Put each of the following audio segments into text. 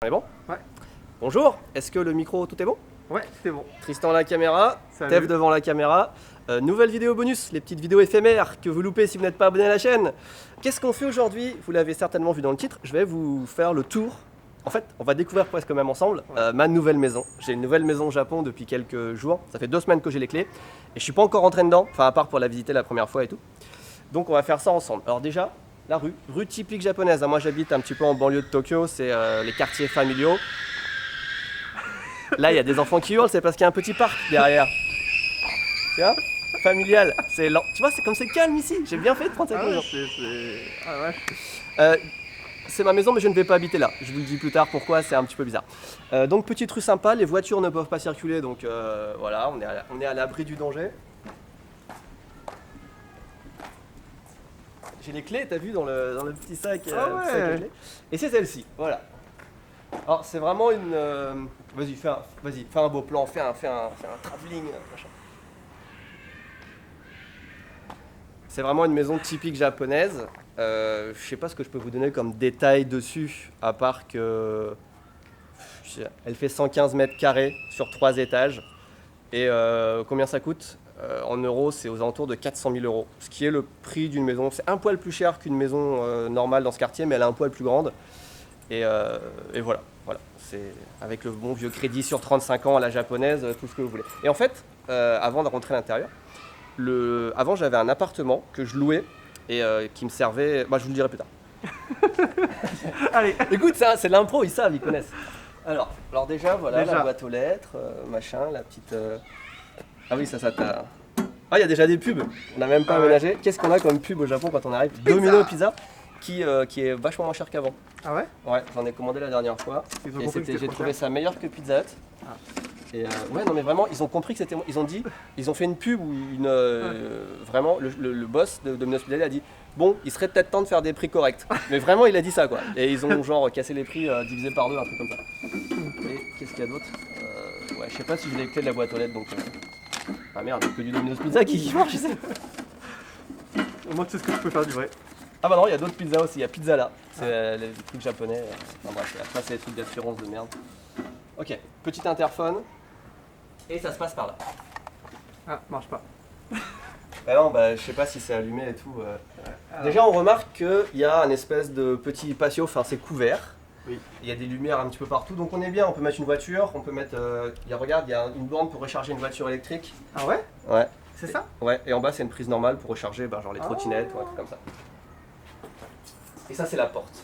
On est bon? Ouais. Bonjour, est-ce que le micro, tout est bon? Ouais, c'est bon. Tristan à la caméra, Salut. Tev devant la caméra. Nouvelle vidéo bonus, les petites vidéos éphémères que vous loupez si vous n'êtes pas abonné à la chaîne. Qu'est-ce qu'on fait aujourd'hui? Vous l'avez certainement vu dans le titre, je vais vous faire le tour. En fait, on va découvrir presque même ensemble ma nouvelle maison. J'ai une nouvelle maison au Japon depuis quelques jours. Ça fait 2 semaines que j'ai les clés. Et je suis pas encore rentré dedans, enfin à part pour la visiter la première fois et tout. Donc on va faire ça ensemble. Alors déjà, la rue typique japonaise. Moi j'habite un petit peu en banlieue de Tokyo, c'est les quartiers familiaux. Là il y a des enfants qui hurlent, c'est parce qu'il y a un petit parc derrière. Tu vois? Familial. C'est lent. Tu vois, c'est comme c'est calme ici. J'ai bien fait de prendre cette maison. Ah ouais. C'est ma maison mais je ne vais pas habiter là. Je vous le dis plus tard pourquoi, c'est un petit peu bizarre. Donc petite rue sympa, les voitures ne peuvent pas circuler donc voilà, on est à l'abri du danger. J'ai les clés, t'as vu dans le petit sac, Ah ouais. petit sac à clés. Et c'est celle-ci, voilà. Alors c'est vraiment une... Vas-y, fais un beau plan, fais un travelling, machin. C'est vraiment une maison typique japonaise. Je sais pas ce que je peux vous donner comme détail dessus, à part que... Elle fait 115 mètres carrés sur 3 étages. Et combien ça coûte? En euros, c'est aux alentours de 400 000 euros, ce qui est le prix d'une maison. C'est un poil plus cher qu'une maison normale dans ce quartier, mais elle est un poil plus grande. Et voilà. C'est avec le bon vieux crédit sur 35 ans à la japonaise, tout ce que vous voulez. Et en fait, avant de rentrer à l'intérieur, avant j'avais un appartement que je louais et qui me servait. Bah, je vous le dirai plus tard. Allez. Écoute, ça, c'est de l'impro, ils savent, ils connaissent. Alors déjà, voilà Déjà. la boîte aux lettres, machin, la petite. Ah oui, ça t'a. Ah, il y a déjà des pubs, on n'a même pas aménagé. Qu'est-ce qu'on a comme pub au Japon quand on arrive? Domino Pizza, qui est vachement moins cher qu'avant. Ah ouais. Ouais, j'en ai commandé la dernière fois. Ils ont Et compris que c'était j'ai trop trouvé cher. ça meilleur que Pizza Hut. Ah. Et ouais, non mais vraiment, ils ont compris que c'était. Ils ont fait une pub où vraiment le boss de Domino's Pizza a dit bon, il serait peut-être temps de faire des prix corrects. Mais vraiment, il a dit ça quoi. Et ils ont genre cassé les prix divisé par 2, un truc comme ça. Et qu'est-ce qu'il y a d'autre? Ouais, je sais pas si j'ai les clés de la boîte aux lettres donc. Ah merde, que du Domino's Pizza qui marche ici. Au moins tu sais ce que tu peux faire du vrai. Ah bah non, il y a d'autres pizzas aussi, il y a Pizza là, c'est les trucs japonais. Enfin bref, après c'est les trucs d'assurance de merde. Ok, petit interphone. Et ça se passe par là. Ah, marche pas. Bah non, bah je sais pas si c'est allumé et tout. Alors. Déjà on remarque qu'il y a un espèce de petit patio, enfin c'est couvert. Oui. Il y a des lumières un petit peu partout, donc on est bien, on peut mettre une voiture, on peut mettre... regarde, il y a une borne pour recharger une voiture électrique. Ah ouais. Ouais. C'est ça. Ouais, et en bas c'est une prise normale pour recharger genre les trottinettes ou un truc comme ça. Et ça c'est la porte.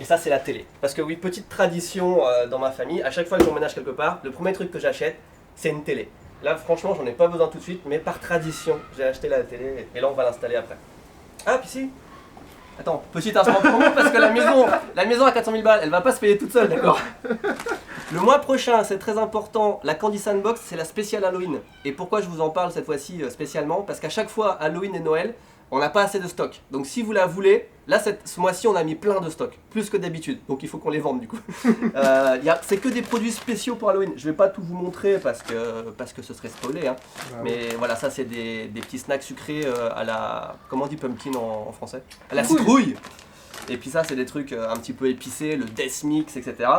Et ça c'est la télé. Parce que oui, petite tradition dans ma famille, à chaque fois que j'emménage quelque part, le premier truc que j'achète, c'est une télé. Là franchement j'en ai pas besoin tout de suite, mais par tradition, j'ai acheté la télé et là on va l'installer après. Ah puis si. Attends, petit instant promo parce que la maison à 400 000 balles, elle va pas se payer toute seule, d'accord? Le mois prochain, c'est très important, la Candy Sandbox, c'est la spéciale Halloween. Et pourquoi je vous en parle cette fois-ci spécialement? Parce qu'à chaque fois, Halloween et Noël, on n'a pas assez de stock. Donc si vous la voulez, là ce mois-ci on a mis plein de stock, plus que d'habitude. Donc il faut qu'on les vende du coup. C'est que des produits spéciaux pour Halloween. Je vais pas tout vous montrer parce que ce serait spoilé. Hein. Ah Mais voilà, ça c'est des petits snacks sucrés à la... Comment on dit pumpkin en français? À la Citrouille. citrouille. Et puis ça c'est des trucs un petit peu épicés, le Death Mix, etc.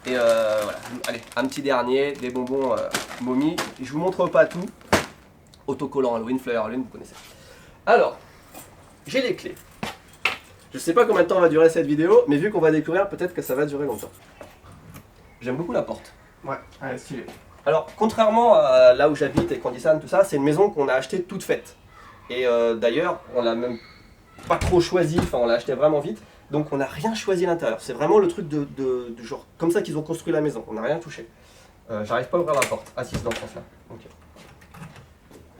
Et voilà, allez, un petit dernier, des bonbons Mommy. Je vous montre pas tout. Autocollant Halloween, fleur Halloween, vous connaissez. Alors, j'ai les clés. Je sais pas combien de temps va durer cette vidéo, mais vu qu'on va découvrir, peut-être que ça va durer longtemps. J'aime beaucoup la porte. Ouais. Allez, stylé. Alors, contrairement à là où j'habite et Candysan, tout ça, c'est une maison qu'on a achetée toute faite. Et d'ailleurs, on l'a même pas trop choisie, enfin on l'a achetée vraiment vite, donc on n'a rien choisi à l'intérieur. C'est vraiment le truc de genre comme ça qu'ils ont construit la maison, on n'a rien touché. J'arrive pas à ouvrir la porte. Ah si, c'est dans ce sens-là. Ok.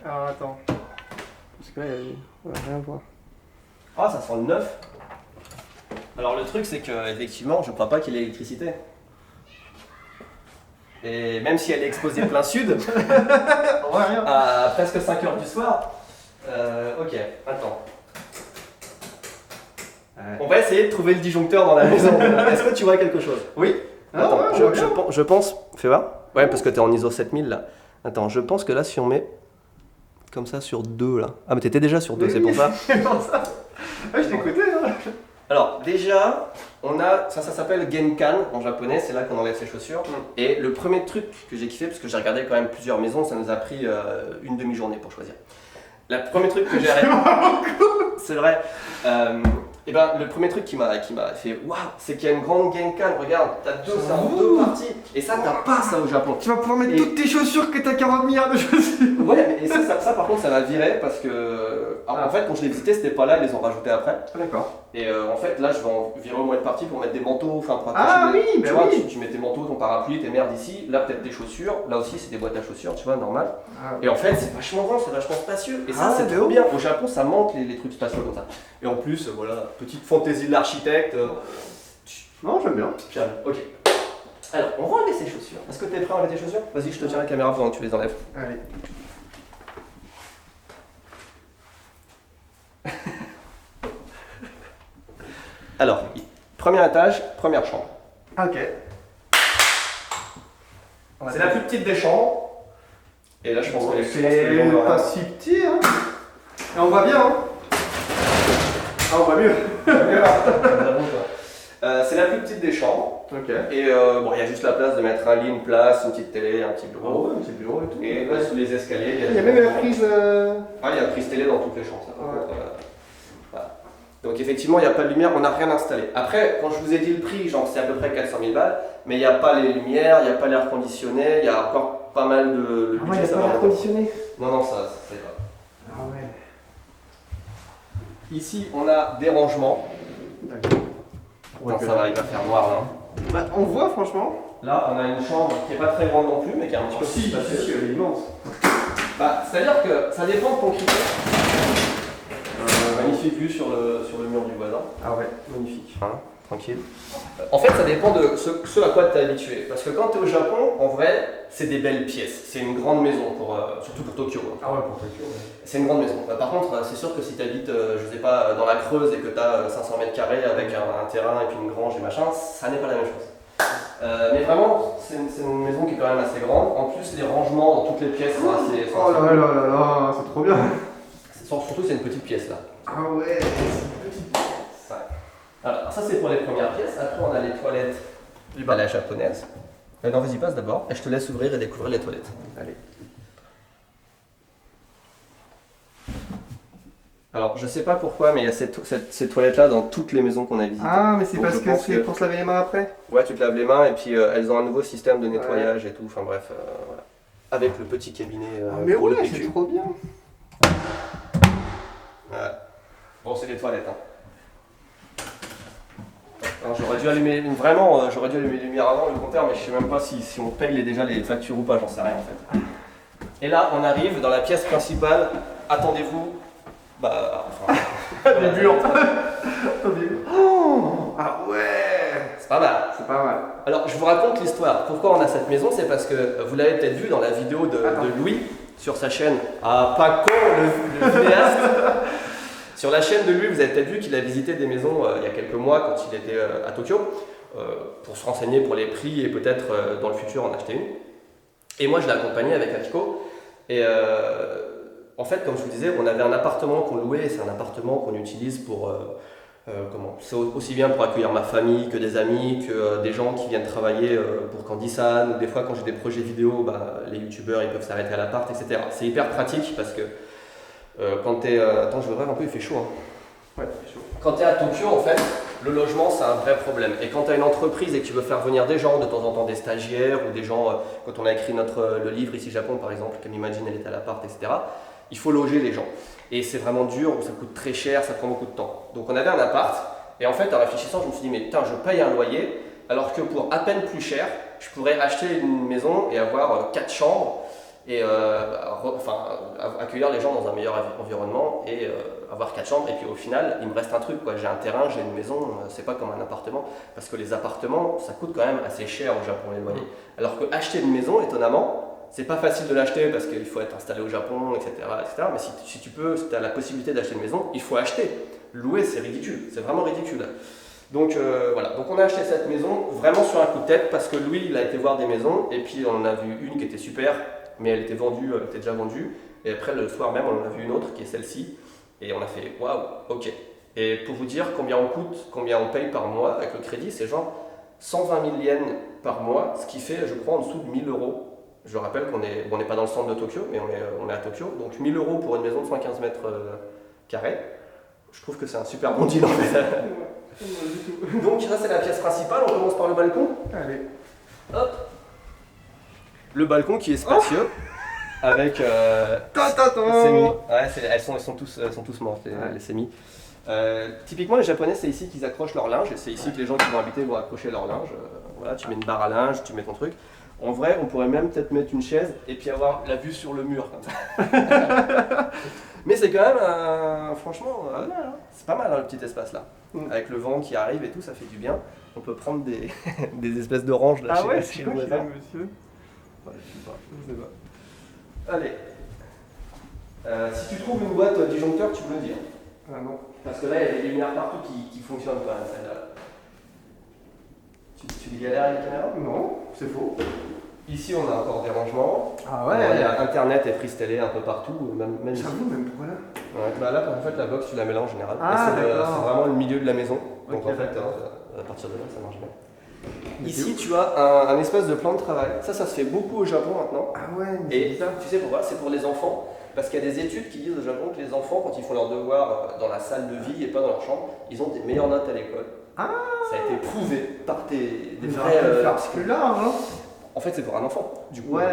Alors attends. Parce que là, on va rien voir. Ah, ça sent le neuf. Alors le truc c'est que effectivement, je crois pas qu'il y ait l'électricité. Et même si elle est exposée plein sud, On voit rien. à presque 5 h du soir. Ok, attends. Ouais. On va essayer de trouver le disjoncteur dans la maison. Est-ce que tu vois quelque chose? Oui. Attends, Ah, ouais, on voit bien. je pense. Fais voir. Ouais, parce que t'es en ISO 7000 là. Attends, je pense que là, si on met comme ça sur 2 là. Ah, mais t'étais déjà sur 2, c'est pour ça. C'est pour ça. Ah, je t'écoutais, hein. Alors, déjà, ça s'appelle Genkan en japonais, c'est là qu'on enlève ses chaussures. Et le premier truc que j'ai kiffé, parce que j'ai regardé quand même plusieurs maisons, ça nous a pris une demi-journée pour choisir. Le premier truc que j'ai c'est vrai. Et ben, le premier truc qui m'a fait waouh, c'est qu'il y a une grande Genkan. Regarde, t'as c'est en deux parties. Et ça, t'as pas ça au Japon. Tu vas pouvoir mettre toutes tes chaussures que t'as 40 milliards de chaussures. Ouais, et ça par contre, ça m'a viré parce que. Alors, en fait, quand je l'ai visité, c'était pas là, ils les ont rajouté après. D'accord. Et en fait, là, je vais en virer au moins une partie pour mettre des manteaux, enfin pour Ah oui, tu bah vois, oui. tu mets tes manteaux, ton parapluie, tes merdes ici. Là, peut-être tes chaussures. Là aussi, c'est des boîtes à chaussures, tu vois, normal. Ah, Et en fait, c'est vachement grand, c'est vachement spacieux. Et ça, Ah, c'est de trop ouf. bien. Au Japon, ça manque les trucs spacieux comme ça. Et en plus, voilà, petite fantaisie de l'architecte. non, j'aime bien. J'aime. Ok. Alors, on va enlever ces chaussures. Est-ce que tu es prêt à enlever tes chaussures? Vas-y, je te tiens la caméra pendant que tu les enlèves. Allez. Alors, premier étage, première chambre. Ok. C'est la plus petite des chambres. Et là, je pense que les C'est pas si petit, hein. Et on voit bien, hein. Ah, on voit mieux. C'est la plus petite des chambres. Ok. Et bon, il y a juste la place de mettre un lit, une place, une petite télé, un petit bureau. un petit bureau et tout. Et là, sous les escaliers, Il y a même la prise. Ah, il y a une prise télé dans toutes les chambres. Ça, par Ouais. contre, voilà. Donc effectivement, il n'y a pas de lumière, on n'a rien installé. Après, quand je vous ai dit le prix, genre c'est à peu près 400 000 balles, mais il n'y a pas les lumières, il n'y a pas l'air conditionné, il y a encore pas mal de Ah ouais, il n'y a pas l'air conditionné. Non, non, ça c'est pas. Ah ouais. Ici, on a des rangements. D'accord. Non, ça va, il va faire noir là. Bah, on voit franchement. Là, on a une chambre qui n'est pas très grande non plus, mais qui est un petit peu plus spacieuse. elle est immense. Bah, c'est-à-dire que ça dépend de ton critère. Magnifique vue sur le mur du voisin. Ah ouais, magnifique. Hein, tranquille. En fait, ça dépend de ce à quoi tu es habitué. Parce que quand tu es au Japon, en vrai, c'est des belles pièces. C'est une grande maison, surtout pour Tokyo. Hein. Ah ouais, pour Tokyo, ouais. C'est une grande maison. Par contre, c'est sûr que si tu habites, je sais pas, dans la Creuse et que tu as 500 mètres carrés avec un terrain et puis une grange et machin, ça n'est pas la même chose. Mais vraiment, c'est une maison qui est quand même assez grande. En plus, les rangements dans toutes les pièces sont assez. Oh là là là là, c'est trop bien. Surtout, c'est une petite pièce là. Ah ouais, c'est une petite pièce. Ouais. Alors, ça, c'est pour les premières pièces. Après, on a les toilettes à la japonaise. Non, vas-y, passe d'abord. Et je te laisse ouvrir et découvrir les toilettes. Allez. Alors, je sais pas pourquoi, mais il y a ces toilettes-là dans toutes les maisons qu'on a visitées. Ah, mais c'est Donc, parce je que pense c'est pour se laver les mains après. Ouais, tu te laves les mains et puis elles ont un nouveau système de nettoyage et tout. Enfin bref, voilà. Avec le petit cabinet Ah, mais pour le ouais, PQ. c'est trop bien. Voilà. Bon, c'est des toilettes. Hein. Alors, j'aurais dû allumer les lumières avant le compteur, mais je sais même pas si on paye déjà les factures ou pas, j'en sais rien en fait. Et là, on arrive dans la pièce principale. Attendez-vous. Bah, enfin. Des murs. Oh, ah ouais. C'est pas mal. C'est pas mal. Alors, je vous raconte l'histoire. Pourquoi on a cette maison? C'est parce que vous l'avez peut-être vu dans la vidéo de Louis sur sa chaîne. Ah, pas con, le vidéaste. Sur la chaîne de Louis, vous avez peut-être vu qu'il a visité des maisons il y a quelques mois quand il était à Tokyo pour se renseigner pour les prix et peut-être dans le futur en acheter une. Et moi, je l'ai accompagné avec Akiko. Et en fait, comme je vous disais, on avait un appartement qu'on louait et c'est un appartement qu'on utilise pour. C'est aussi bien pour accueillir ma famille que des amis, que des gens qui viennent travailler pour Candy-san, ou des fois quand j'ai des projets vidéo, les youtubeurs ils peuvent s'arrêter à l'appart, etc. C'est hyper pratique parce que quand t'es. Attends, je vais ouvrir un peu, il fait chaud. Hein. Ouais, c'est chaud. Quand t'es à Tokyo, en fait, le logement c'est un vrai problème. Et quand t'as une entreprise et que tu veux faire venir des gens, de temps en temps des stagiaires ou des gens, quand on a écrit le livre ici Japon par exemple, comme Imagine elle était à l'appart, etc., il faut loger les gens. Et c'est vraiment dur, ça coûte très cher, ça prend beaucoup de temps. Donc on avait un appart, et en fait en réfléchissant, je me suis dit, mais putain, je paye un loyer, alors que pour à peine plus cher, je pourrais acheter une maison et avoir 4 chambres, et accueillir les gens dans un meilleur environnement, et avoir 4 chambres, et puis au final, il me reste un truc, quoi. J'ai un terrain, j'ai une maison, c'est pas comme un appartement, parce que les appartements, ça coûte quand même assez cher au Japon, les loyers. Alors que acheter une maison, étonnamment, c'est pas facile de l'acheter parce qu'il faut être installé au Japon, etc. Mais si tu as la possibilité d'acheter une maison, il faut acheter. Louer, c'est ridicule, c'est vraiment ridicule. Donc voilà, donc on a acheté cette maison vraiment sur un coup de tête parce que Louis, il a été voir des maisons et puis on en a vu une qui était super, mais elle était vendue, elle était déjà vendue. Et après, le soir même, on en a vu une autre qui est celle-ci. Et on a fait waouh, ok. Et pour vous dire combien on coûte, combien on paye par mois avec le crédit, c'est genre 120 000 yens par mois, ce qui fait, je crois, en dessous de 1000 euros. Je rappelle qu'on n'est pas dans le centre de Tokyo, mais on est à Tokyo. Donc 1000 euros pour une maison de 115 mètres carrés. Je trouve que c'est un super bon deal en fait. Donc ça c'est la pièce principale, on commence par le balcon. Allez. Hop. Le balcon qui est spacieux. Avec sémis. Ouais, elles sont tous mortes, les sémis. Typiquement, les Japonais, c'est ici qu'ils accrochent leur linge, et c'est ici que les gens qui vont habiter vont accrocher leur linge. Voilà, tu mets une barre à linge, tu mets ton truc. En vrai, on pourrait même peut-être mettre une chaise et puis avoir la vue sur le mur comme ça. Mais c'est quand même, franchement, c'est pas mal le petit espace là. Avec le vent qui arrive et tout, ça fait du bien. On peut prendre des, des espèces d'oranges là chez le voisin. Monsieur. Ouais, je sais pas. Allez. Si tu trouves une boîte disjoncteur, tu me le dis. Ah non. Parce que là, il y a des lumières partout qui fonctionnent pas, celle-là. Tu galères avec la caméra? Non, c'est faux. Ici, on a encore des rangements. Ah ouais. Il y a Internet et prise télé un peu partout, même ici. J'avoue, même pour là. Ouais, bah là, en fait, la box, tu la mets là en général. Ah, et c'est vraiment le milieu de la maison. Donc Ok, en fait, d'accord. à partir de là, ça marche bien. Ici, tu as un espèce de plan de travail. Ça se fait beaucoup au Japon maintenant. Ah ouais, mais Et tu sais pourquoi? C'est pour les enfants. Parce qu'il y a des études qui disent au Japon que les enfants, quand ils font leurs devoirs dans la salle de vie et pas dans leur chambre, ils ont des meilleures notes à l'école. Ah. Ça a été prouvé par des Mais vrais. c'est plus large, hein. En fait, c'est pour un enfant, du coup. Ouais.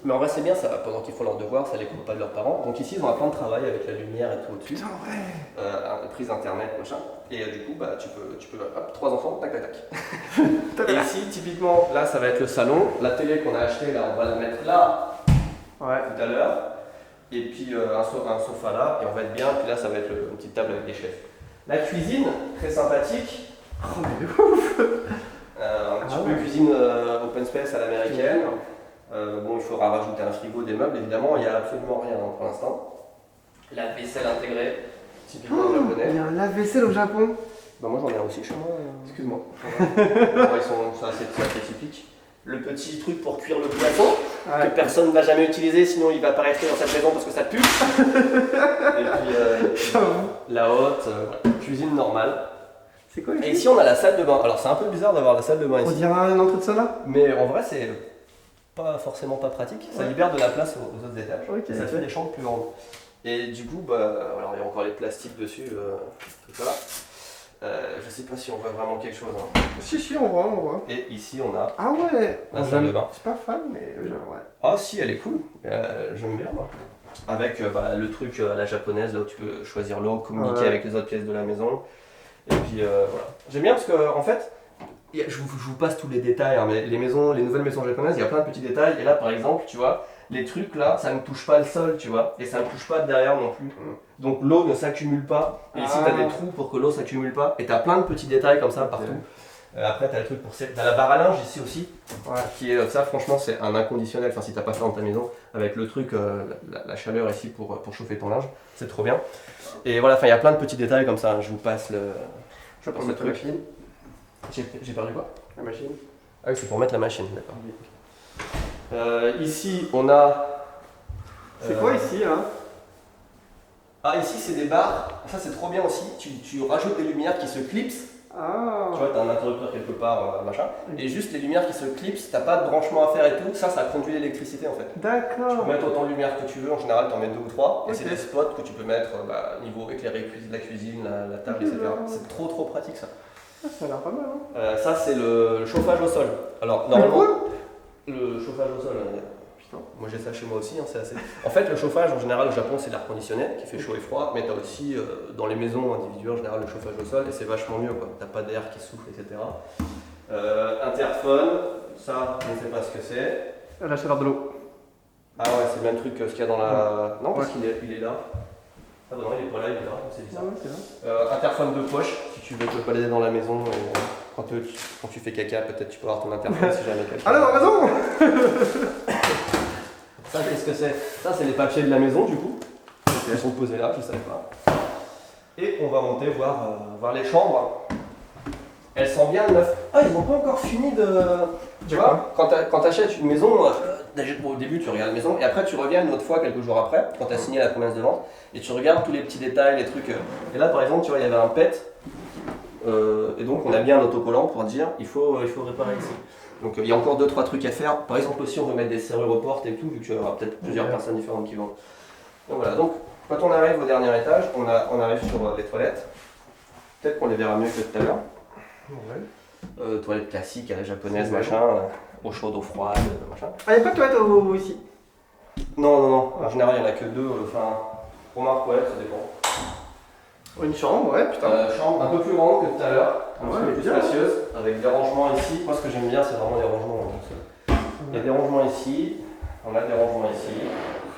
Mais en vrai, c'est bien, ça, pendant qu'ils font leurs devoirs, ça les coupe pas de leurs parents. Donc ici, ils ont un plan de travail avec la lumière et tout au-dessus. Putain, ouais. Prise internet, machin. Et du coup, bah, tu peux hop, 3 enfants, tac, tac, tac. Et ici, typiquement, là, ça va être le salon. La télé qu'on a achetée, là, on va la mettre là, Ouais. tout à l'heure. Et puis un sofa là, et on va être bien. Puis là, ça va être une petite table avec des chaises. La cuisine, très sympathique. Oh, mais ouf. Un petit peu cuisine open space à l'américaine. Bon, il faudra rajouter un frigo, des meubles, évidemment, il n'y a absolument rien pour l'instant. La vaisselle intégrée, typiquement japonais. Il y a un lave-vaisselle au Japon. Bah, moi j'en ai un aussi chez moi. Excuse-moi. C'est assez typique. Le petit truc pour cuire le poisson, Ouais. que personne ne va jamais utiliser, sinon il va pas rester dans cette maison parce que ça pue. Et puis la haute, cuisine normale. C'est quoi Et ici on a la salle de bain. Alors c'est un peu bizarre d'avoir la salle de bain On ici. dirait une entrée de sauna. Mais en vrai, c'est pas forcément pas pratique. Ça libère de la place aux autres étages. Ok. Et ça te fait des chambres plus grandes. Et du coup, bah, alors il y a encore les plastiques dessus. Tout ça. Je sais pas si on voit vraiment quelque chose. Hein. Si, on voit. Et ici, on a Ah ouais. la salle de bain. Je suis pas fan, mais ouais. Ah si, elle est cool. J'aime bien moi. Avec le truc à la japonaise, là où tu peux choisir l'eau, communiquer avec les autres pièces de la maison. Et puis voilà. J'aime bien parce que en fait, je vous passe tous les détails, hein, mais les nouvelles maisons japonaises, il y a plein de petits détails. Et là, par exemple, tu vois, les trucs là, ça ne touche pas le sol, tu vois, et ça ne touche pas derrière non plus. Donc l'eau ne s'accumule pas. Et ici, tu as des trous pour que l'eau s'accumule pas. Et tu as plein de petits détails comme ça partout. Après, tu as le truc t'as la barre à linge ici aussi, qui est ça, franchement, c'est un inconditionnel. Enfin, si t'as pas ça dans ta maison, avec le truc, la chaleur ici pour chauffer ton linge, c'est trop bien. Et voilà, il y a plein de petits détails comme ça. Je vous passe le truc. machine. J'ai perdu quoi? La machine. Ah oui, c'est pour mettre la machine, d'accord. Ici, on a. C'est quoi ici, hein? Ah, ici, c'est des barres. Ça, c'est trop bien aussi. Tu rajoutes des lumières qui se clipsent. Ah. Tu vois, tu as un interrupteur quelque part, machin. Et juste les lumières qui se clipsent, t'as pas de branchement à faire et tout. Ça conduit l'électricité en fait. Tu D'accord. peux mettre autant de lumière que tu veux. En général, tu en mets 2 ou 3. Et Ok. c'est des spots que tu peux mettre niveau éclairer la cuisine, la table, etc. d'accord. C'est trop pratique ça. Ah, ça a l'air pas mal, hein? Ça, c'est le chauffage au sol. Alors, Le normalement. quoi? Le chauffage au sol, Putain. moi j'ai ça chez moi aussi, hein, c'est assez. En fait, le chauffage en général au Japon, c'est l'air conditionné qui fait chaud et froid, mais tu as aussi dans les maisons individuelles en général le chauffage au sol et c'est vachement mieux quoi. T'as pas d'air qui souffle, etc. Interphone, ça, je ne sais pas ce que c'est. La chaleur de l'eau. Ah ouais, c'est le même truc que ce qu'il y a dans la. Non, parce qu'il est là. Ah bah non, il est pas là, il est là, c'est bizarre. Ah ouais, c'est là. Interphone de poche, si tu veux te balader dans la maison. Quand tu fais caca, peut-être tu peux avoir ton interphone si jamais quelqu'un. Ah non, raison! Ça, qu'est-ce que c'est? Ça, c'est les papiers de la maison, du coup. Ils sont posés là, je ne savais pas. Et on va monter voir les chambres. Elle sent bien le neuf. Ah, ils n'ont pas encore fini de. Tu vois, quand tu achètes une maison, au début tu regardes la maison et après tu reviens une autre fois quelques jours après, quand tu as signé la promesse de vente, et tu regardes tous les petits détails, les trucs. Et là par exemple, tu vois, il y avait un pet, et donc on a bien un autocollant pour dire il faut réparer ici. Donc il y a encore 2-3 trucs à faire. Par exemple aussi on veut mettre des serrures aux portes et tout, vu que tu vas avoir peut-être plusieurs personnes différentes qui vont. Donc voilà, donc quand on arrive au dernier étage, on arrive sur les toilettes. Peut-être qu'on les verra mieux que tout à l'heure. Ouais. Toilettes classiques à la japonaise, machin, eau chaude, eau froide, machin. Ah, il n'y a pas de toilette ici? Non, en général il n'y en a que 2, enfin, remarque, ouais, ça dépend. Une chambre, ouais, putain. Chambre un peu plus grande que tout à l'heure, un Ouais, peu plus bien. spacieuse, avec des rangements ici. Moi ce que j'aime bien c'est vraiment les rangements. Il y a des rangements ici, on a des rangements ici.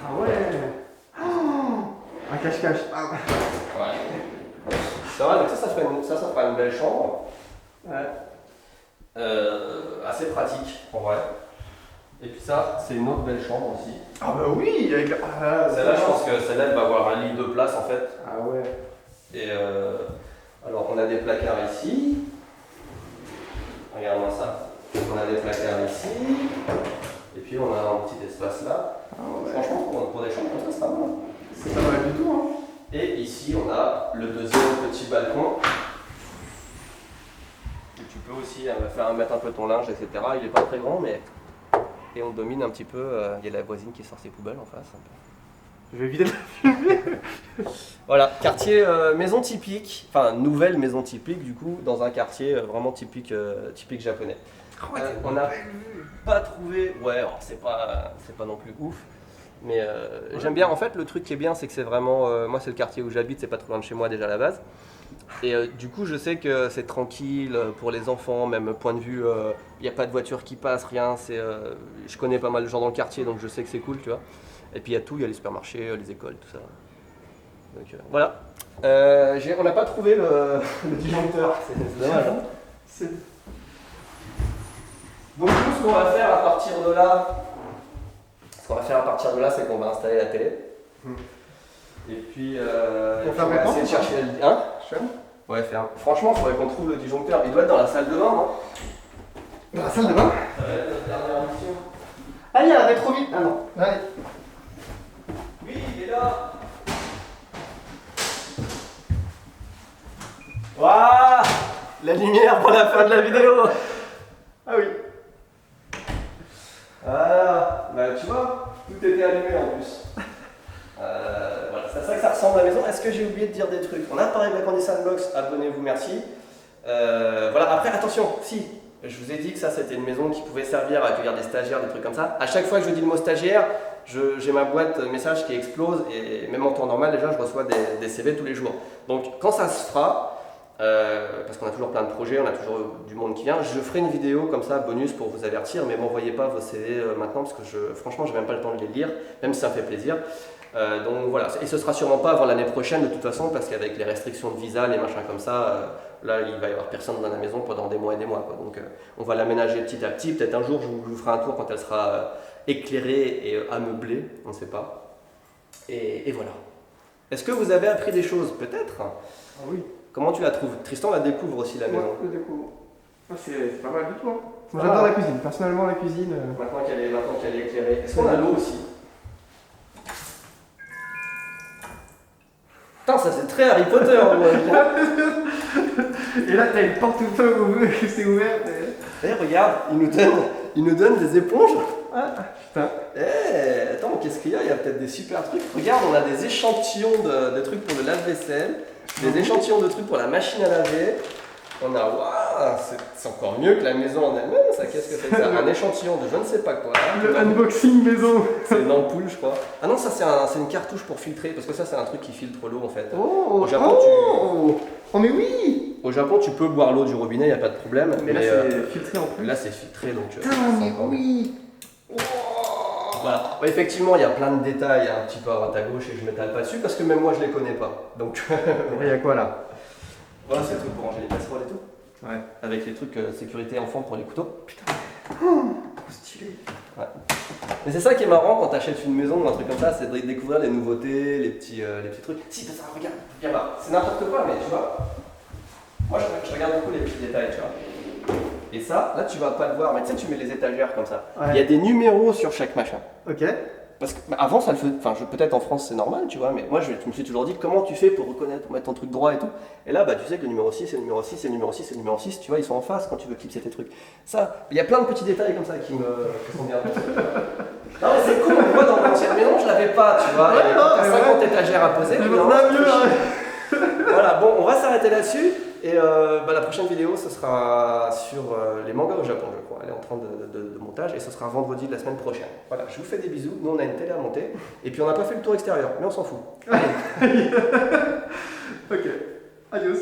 Ah ouais. Oh, un cache-cache. Ah. Ouais. Ça va, donc ça fera une belle chambre. Ouais. Assez pratique en vrai. Et puis ça, c'est une autre belle chambre aussi. Ah bah oui, avec la... Ah, Celle-là, je pense que celle-là, elle va avoir un lit de place en fait. Ah ouais. Et alors, on a des placards ici. Regarde-moi ça. On a des placards ici. Et puis, on a un petit espace là. Ah ouais. Franchement, pour des chambres comme ça, c'est pas mal. C'est pas mal du tout, hein. Et ici, on a le deuxième petit balcon. Où tu peux aussi mettre un peu ton linge, etc. Il n'est pas très grand, mais. Et on domine un petit peu. Il y a la voisine qui sort ses poubelles en face. Un peu. Je vais vider le... Voilà, quartier maison typique, enfin nouvelle maison typique du coup, dans un quartier vraiment typique japonais. On n'a pas trouvé, ouais, c'est pas non plus ouf, mais j'aime bien. En fait, le truc qui est bien, c'est que c'est vraiment, moi c'est le quartier où j'habite, c'est pas trop loin de chez moi déjà à la base. Et du coup, je sais que c'est tranquille pour les enfants, même point de vue, il n'y a pas de voiture qui passe, rien. Je connais pas mal de gens dans le quartier, donc je sais que c'est cool, tu vois. Et puis il y a tout, il y a les supermarchés, les écoles, tout ça. Donc voilà. On n'a pas trouvé le disjoncteur, c'est dommage. Hein. Donc tout ce qu'on va faire à partir de là, c'est qu'on va installer la télé. Et puis On on va essayer de chercher le. Hein? Ouais, ferme. Franchement, il faudrait qu'on trouve le disjoncteur. Il doit être dans la salle de bain, non? Dans la salle de bain? Notre dernière mission. Allez, elle va trop vite. Ah non. Allez. Oui, il est là. Waouh! La lumière pour la fin de la vidéo. Ah oui. Voilà. Bah tu vois, tout était allumé en plus. Voilà, c'est à ça que ça ressemble à la maison. Est-ce que j'ai oublié de dire des trucs? On a parlé de la Candy Sandbox, abonnez-vous, merci. Voilà, après attention, si, je vous ai dit que ça c'était une maison qui pouvait servir à accueillir des stagiaires, des trucs comme ça. À chaque fois que je dis le mot stagiaire, j'ai ma boîte message qui explose et même en temps normal déjà je reçois des CV tous les jours. Donc quand ça se fera, parce qu'on a toujours plein de projets, on a toujours du monde qui vient, je ferai une vidéo comme ça, bonus pour vous avertir, mais m'envoyez pas vos CV maintenant parce que franchement, j'ai même pas le temps de les lire, même si ça me fait plaisir. Donc voilà, et ce sera sûrement pas avant l'année prochaine de toute façon, parce qu'avec les restrictions de visa, les machins comme ça, là il va y avoir personne dans la maison pendant des mois et des mois, quoi. Donc on va l'aménager petit à petit, peut-être un jour je vous ferai un tour quand elle sera éclairée et ameublée, on ne sait pas. Et voilà. Est-ce que vous avez appris des choses? Peut-être. Ah oui. Comment tu la trouves? Tristan la découvre aussi la maison. Ouais, je découvre. Ah, c'est pas mal du tout, hein. Moi j'adore la cuisine, personnellement la cuisine. Maintenant qu'elle est éclairée. Est-ce qu'on a l'eau aussi? Putain, ça c'est très Harry Potter. Et là t'as une porte tout feu qui s'est ouverte. Eh regarde, il nous donne des éponges. Ah putain. Eh, attends, qu'est-ce qu'il y a? Il y a peut-être des super trucs. Regarde, on a des échantillons de trucs pour le lave-vaisselle, des échantillons de trucs pour la machine à laver. On a, waouh, c'est encore mieux que la maison en elle-même, ça. Qu'est-ce que c'est que ça? Un échantillon de je ne sais pas quoi. Le unboxing maison. C'est une ampoule, je crois. Ah non, ça c'est une cartouche pour filtrer, parce que ça c'est un truc qui filtre l'eau en fait. Oh, Au Japon, oh mais oui. Au Japon, tu peux boire l'eau du robinet, il n'y a pas de problème. Mais là c'est filtré en plus. Là c'est filtré donc. Putain, mais oui. Voilà. Ouais, effectivement, il y a plein de détails un petit peu à droite à gauche et je ne m'étale pas dessus parce que même moi je les connais pas. Donc. Il y a quoi là? Voilà, c'est le truc pour ranger les casseroles et tout. Ouais. Avec les trucs sécurité enfant pour les couteaux. Putain. Oh, trop stylé. Ouais. Mais c'est ça qui est marrant quand tu achètes une maison ou un truc comme ça, c'est de découvrir les nouveautés, les petits trucs. Si, ça, regarde, là. C'est n'importe quoi, mais tu vois. Moi, je regarde beaucoup les petits détails, tu vois. Et ça, là, tu vas pas le voir, mais tu sais, tu mets les étagères comme ça. Ouais. Il y a des numéros sur chaque machin. Ok. Parce que avant, ça le faisait. Enfin, peut-être en France, c'est normal, tu vois, mais moi, je me suis toujours dit comment tu fais pour reconnaître, pour mettre ton truc droit et tout. Et là, bah, tu sais que le numéro 6, c'est le numéro 6, c'est le numéro 6, c'est le numéro 6, tu vois, ils sont en face quand tu veux clipser tes trucs. Ça, il y a plein de petits détails comme ça qui sont bien. Non, mais c'est cool, on voit dans l'ancienne maison, je l'avais pas, tu vois. Ouais, et non, t'as 50 étagères à poser. Mais puis on non, a c'est mieux, trop hein. chiant. Voilà, bon, on va s'arrêter là-dessus. Et bah, la prochaine vidéo, ce sera sur les mangas au Japon, je crois. Elle est en train de montage et ce sera vendredi de la semaine prochaine. Voilà, je vous fais des bisous. Nous, on a une télé à monter. Et puis, on n'a pas fait le tour extérieur, mais on s'en fout. Allez. Ok. Adios.